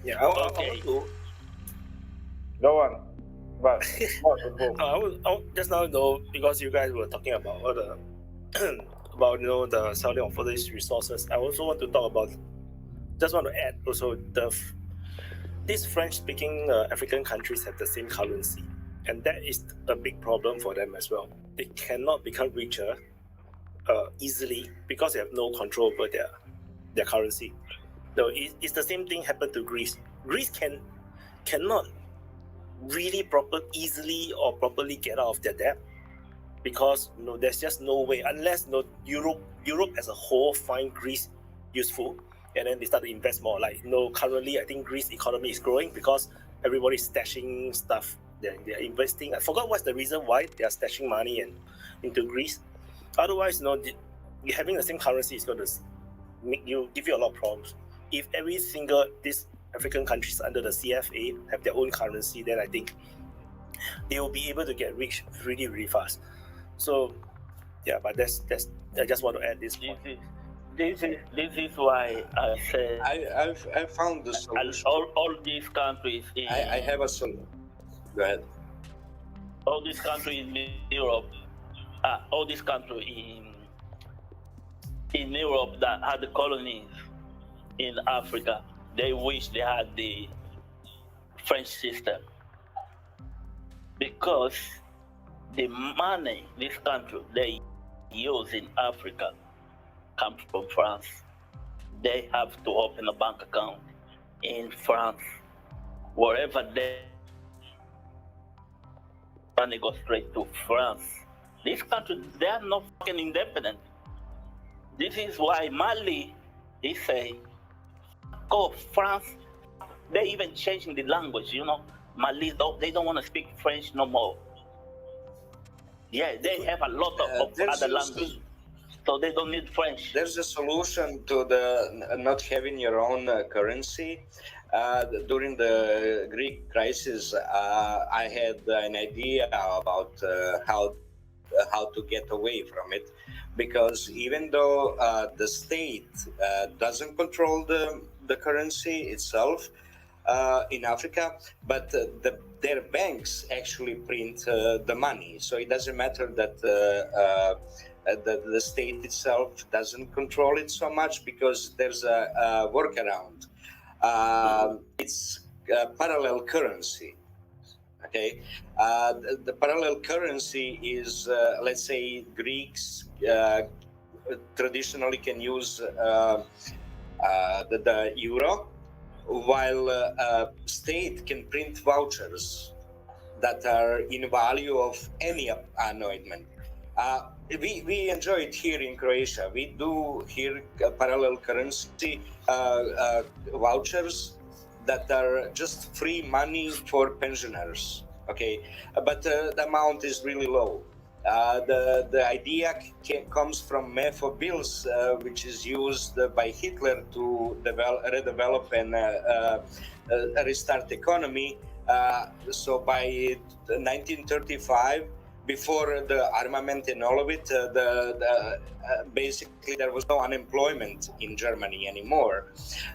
Yeah, I want Okay. to. Go on. But Just now though, because you guys were talking about all the about the selling of all these resources, I also want to talk about. Just want to add also these French-speaking African countries have the same currency, and that is a big problem for them as well. They cannot become richer easily because they have no control over their currency. No, it's the same thing happened to Greece. Greece cannot really easily or properly get out of their debt because there's just no way unless Europe as a whole find Greece useful and then they start to invest more. Like currently I think Greece economy is growing because everybody's stashing stuff. They're investing. I forgot what's the reason why they are stashing money into Greece. Otherwise, having the same currency is going to give you a lot of problems. If every single these African countries under the CFA have their own currency, then I think they will be able to get rich really, really fast. So, yeah, but that's I just want to add this point. This is why I said I found the solution. all these countries I have a solution. Go ahead. All these countries in Europe, all these countries in Europe that had the colonies in Africa, they wish they had the French system because the money this country they use in Africa comes from France. They have to open a bank account in France. Wherever they money goes straight to France. This country, they are not fucking independent. This is why Mali, they say, go France. They even changing the language, Mali, they don't want to speak French no more. Yeah, they have a lot of other languages, so they don't need French. There's a solution to the not having your own currency. During the Greek crisis, I had an idea about how to get away from it, because even though the state doesn't control the currency itself in Africa, but their banks actually print the money, so it doesn't matter that the state itself doesn't control it so much, because there's a workaround. It's parallel currency. Okay, the parallel currency is, let's say, Greeks traditionally can use the euro, while state can print vouchers that are in value of any anointment. We enjoy it here in Croatia. We do here parallel currency vouchers that are just free money for pensioners. Okay, but the amount is really low. The idea comes from MEFO bills, which is used by Hitler to redevelop and restart economy. So by 1935, before the armament and all of it, basically there was no unemployment in Germany anymore.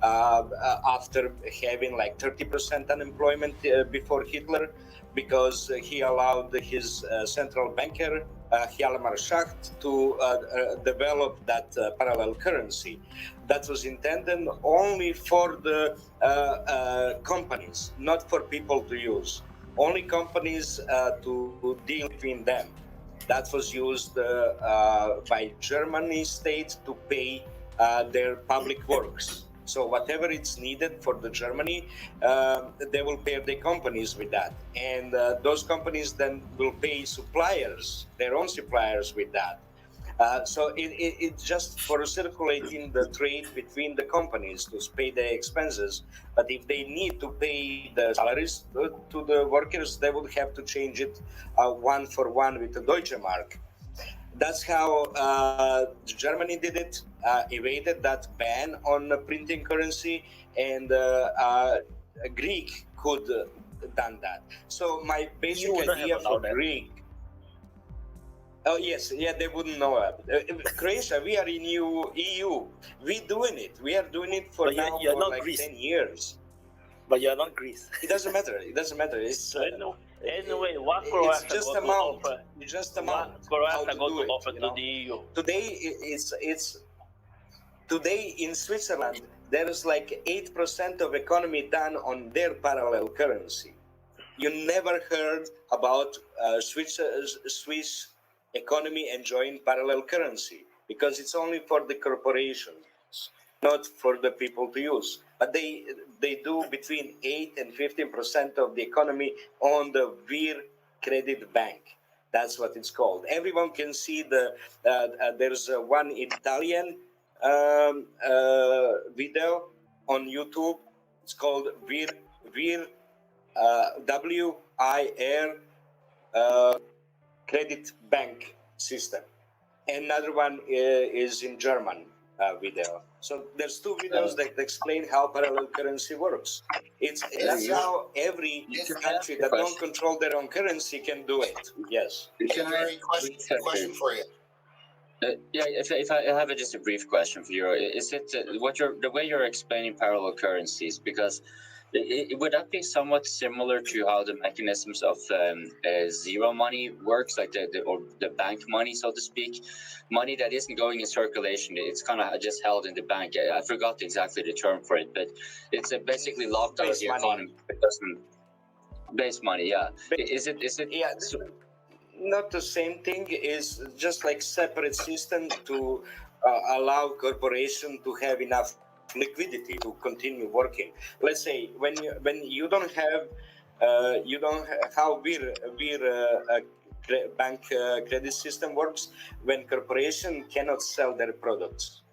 After having like 30% unemployment before Hitler, because he allowed his central banker, Hjalmar Schacht, to develop that parallel currency. That was intended only for the companies, not for people to use. Only companies to deal between them. That was used by Germany state to pay their public works. So whatever it's needed for the Germany, they will pay the companies with that. And those companies then will pay suppliers, their own suppliers with that. So it's just for circulating the trade between the companies to pay the expenses. But if they need to pay the salaries to the workers, they will have to change it one for one with the Deutsche Mark. That's how Germany did it, evaded that ban on printing currency, and Greek could done that. So my basic idea for Greek. Oh yes, yeah, they wouldn't know it. Croatia, we are in EU. We doing it. We are doing it for now for like Greece. 10 years. But you're not Greece. It doesn't matter. It doesn't matter. It's Anyway, what it's Croatia just going to amount. offer? It's just What amount. How Croatia to going do to it, offer you to know? the EU? Today it's today in Switzerland there is like 8% of economy done on their parallel currency. You never heard about Swiss economy enjoying parallel currency because it's only for the corporations, not for the people to use. But they do between 8 and 15% of the economy on the Vir Credit Bank. That's what it's called. Everyone can see there's one Italian video on YouTube. It's called Vir WIR Credit Bank System. Another one is in German video. So there's two videos that explain how parallel currency works. That's how every country that don't control their own currency can do it. Yes. Question for you. Yeah, if I have just a brief question for you, is it the way you're explaining parallel currencies? Because would that be somewhat similar to how the mechanisms of zero money works, like the bank money, so to speak, money that isn't going in circulation? It's kind of just held in the bank. I forgot exactly the term for it, but it's basically locked out of the economy. It doesn't base money. Yeah, is it? Yeah. Not the same thing. Is just like separate system to allow corporation to have enough liquidity to continue working. Let's say when you don't have how bank credit system works. When corporation cannot sell their products,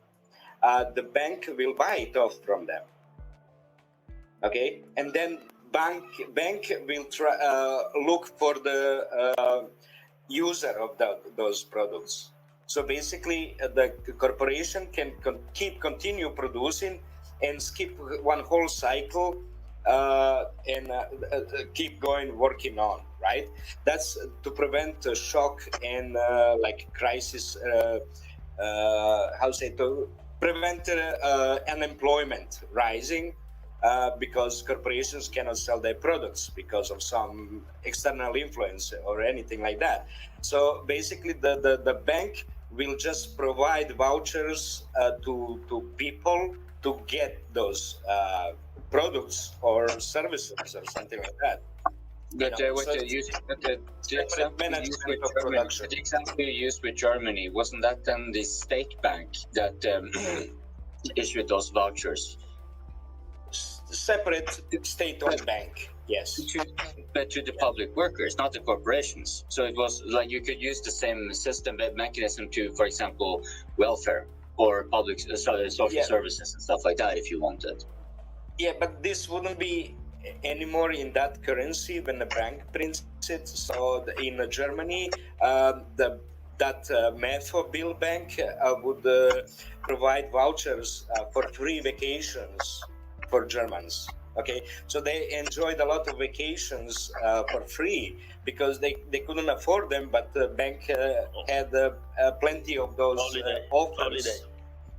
the bank will buy it off from them. Okay, and then bank will try look for the user of those products. So basically, the corporation can continue producing and skip one whole cycle and keep working on. Right? That's to prevent a shock and like crisis. To prevent unemployment rising. Because corporations cannot sell their products because of some external influence or anything like that. So basically, the bank will just provide vouchers to people to get those products or services or something like that. But the example you used with Germany, wasn't that then the state bank that issued those vouchers? Separate state-owned bank, yes. But to the public workers, not the corporations. So it was like you could use the same system mechanism to, for example, welfare or public social services and stuff like that if you wanted. Yeah, but this wouldn't be anymore in that currency when the bank prints it. So in Germany, that Metho Bill Bank would provide vouchers for free vacations for Germans. Okay, so they enjoyed a lot of vacations for free because they couldn't afford them, but the bank had plenty of those offers.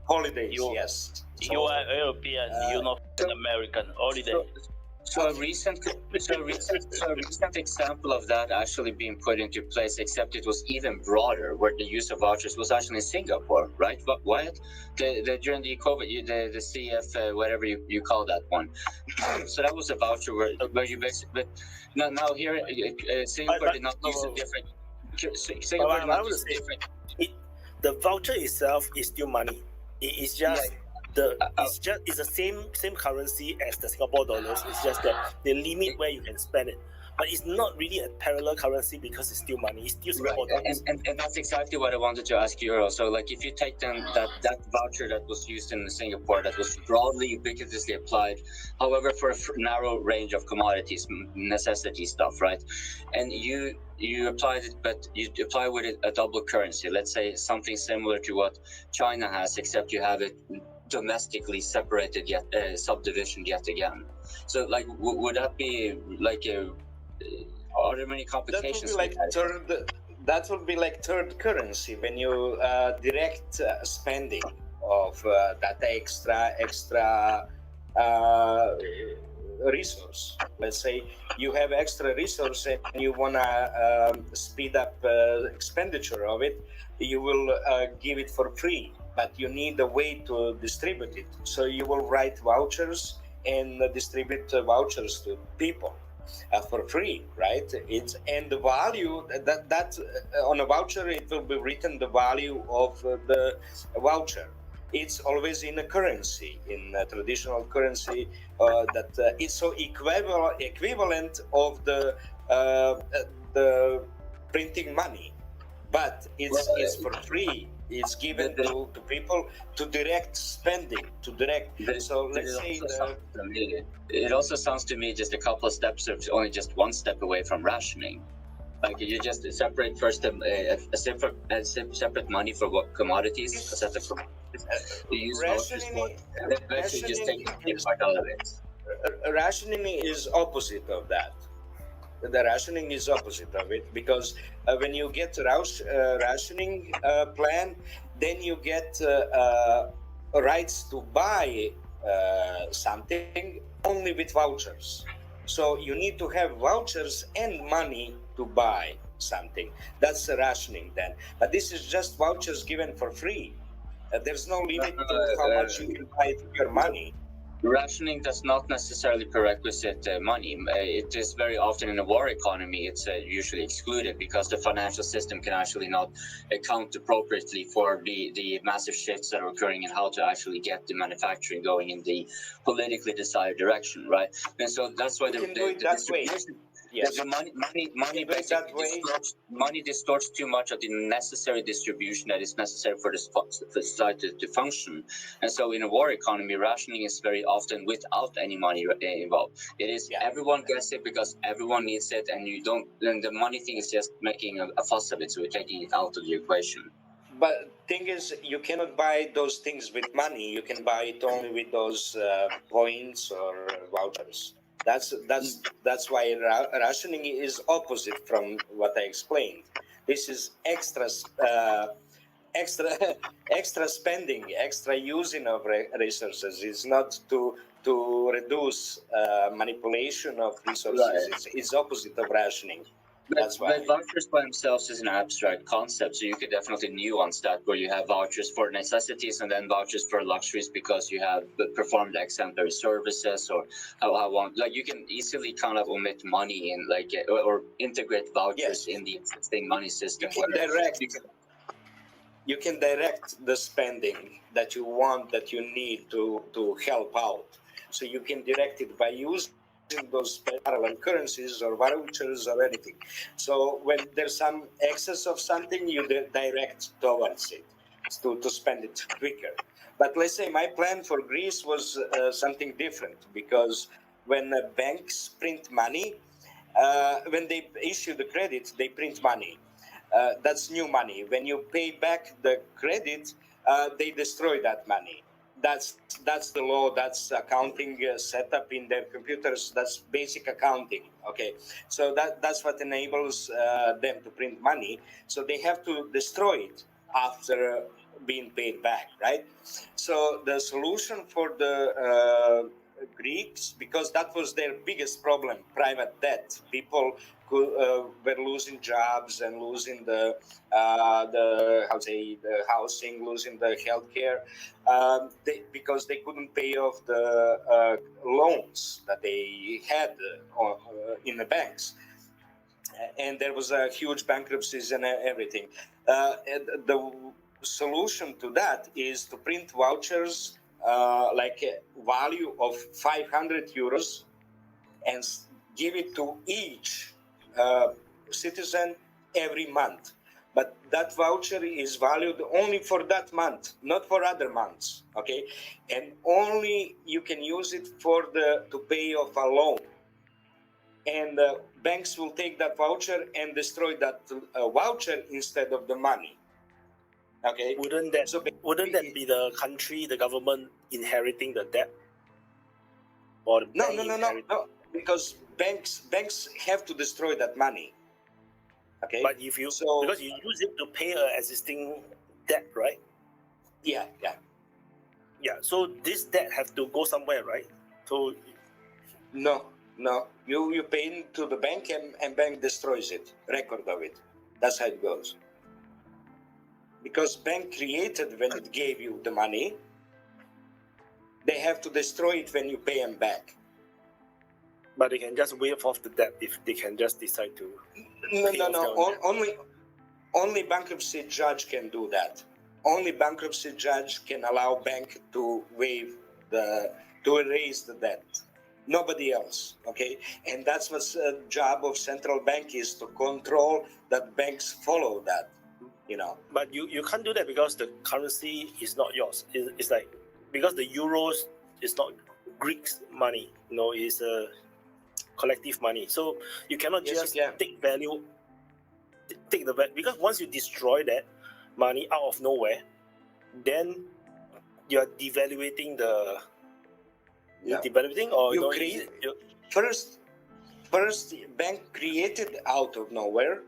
Holidays, yes. You are European, you're not an American. Holiday. So a recent example of that actually being put into place, except it was even broader, where the use of vouchers was actually in Singapore, right? Wyatt? During the COVID, the CF, whatever you call that one. So that was a voucher where you basically, but now here, Singapore did not use a different. Singapore did not use a different. The voucher itself is still money. It is just. It's the same currency as the Singapore dollars. It's just that the limit where you can spend it. But it's not really a parallel currency because it's still money. It's still Singapore dollars. And that's exactly what I wanted to ask you. So, like, if you take then that voucher that was used in Singapore, that was broadly ubiquitously applied, however, for a narrow range of commodities, necessity stuff, right? And you applied it, but you apply with it a double currency. Let's say something similar to what China has, except you have it domestically separated yet subdivision yet again. So like would that be like are there many complications? That would be like third currency when you direct spending of that extra resource. Let's say you have extra resource and you want to speed up expenditure of it, you will give it for free, but you need a way to distribute it. So you will write vouchers and distribute vouchers to people for free, right? It's and the value that on a voucher it will be written the value of the voucher. It's always in a currency, in a traditional currency that is so equivalent of the printing money, but it's for free. It's given to people to direct spending, to direct. So let's say it also sounds to me just a couple of steps, or only just one step away from rationing. Like you just separate first a separate money for what commodities, a set of commodities. You use vouchers for, and then eventually just take the part out of it. Rationing is opposite of that. The rationing is opposite of it, because when you get rationing plan, then you get rights to buy something only with vouchers. So you need to have vouchers and money to buy something. That's the rationing then. But this is just vouchers given for free. There's no limit to how much you can buy with your money. Rationing does not necessarily prerequisite money. It is very often in a war economy, it's usually excluded because the financial system can actually not account appropriately for the massive shifts that are occurring in how to actually get the manufacturing going in the politically desired direction, right? And so that's why the distribution. Yes. The money basically distorts too much of the necessary distribution that is necessary for the society to function. And so in a war economy, rationing is very often without any money involved. It is everyone gets it because everyone needs it, and you don't. And the money thing is just making a fuss of it, so we're taking it out of the equation. But thing is, you cannot buy those things with money. You can buy it only with those points or vouchers. That's why rationing is opposite from what I explained. This is extra spending, extra using of resources. It's not to reduce manipulation of resources. Right. It's opposite of rationing. That's why. But vouchers by themselves is an abstract concept, so you could definitely nuance that, where you have vouchers for necessities and then vouchers for luxuries because you have performed exemplary services, or like you can easily kind of omit money in or integrate vouchers in the existing money system. You can direct the spending that you want, that you need to help out. So you can direct it by using those parallel currencies or vouchers or anything. So when there's some excess of something, you direct towards it to spend it quicker. But let's say my plan for Greece was something different, because when banks print money, when they issue the credit, they print money. That's new money. When you pay back the credit, they destroy that money. That's the law. That's accounting set up in their computers. That's basic accounting. Okay, so that's what enables them to print money. So they have to destroy it after being paid back, right? So the solution for the Greeks, because that was their biggest problem, private debt. People were losing jobs and losing the housing, losing the healthcare, because they couldn't pay off the loans that they had in the banks, and there was a huge bankruptcies and everything. And the solution to that is to print vouchers like a value of 500 euros and give it to each citizen every month. But that voucher is valued only for that month, not for other months, okay? And only you can use it to pay off a loan. And banks will take that voucher and destroy that voucher instead of the money. Okay. Wouldn't that be the country, the government inheriting the debt? Or the no, because banks have to destroy that money. Okay. But because you use it to pay an existing debt, right? Yeah. So this debt have to go somewhere, right? So No, no. You pay into the bank and bank destroys it, record of it. That's how it goes. Because bank created when it gave you the money, they have to destroy it when you pay them back. But they can just waive off the debt if they can just decide to. No, pay no, off no. their own Only bankruptcy judge can do that. Only bankruptcy judge can allow bank to to erase the debt. Nobody else, okay? And that's what's the job of central bank is to control that banks follow that, you know. But you can't do that because the currency is not yours. It's like because the euros is not Greek's money. You know, it's a collective money. So you cannot Yes, just you can. take value, take the value, because once you destroy that money out of nowhere, then you're devaluating the. Yeah. Devaluating or You know, create- you- First, bank created out of nowhere.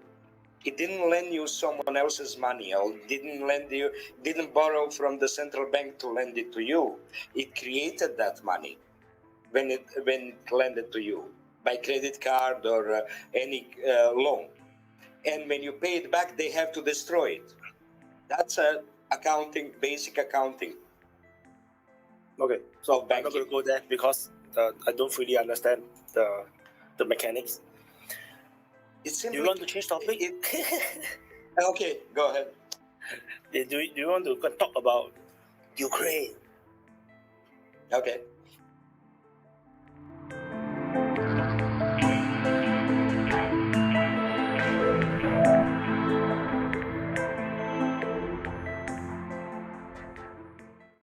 It didn't lend you someone else's money, or didn't borrow from the central bank to lend it to you. It created that money when it lended to you by credit card or any loan. And when you pay it back, they have to destroy it. That's accounting, basic accounting. Okay, so I'm not banking. going to go there because I don't fully understand the mechanics. It's Do simply, you want to change topic? Okay, go ahead. Do you want to talk about Ukraine? Okay.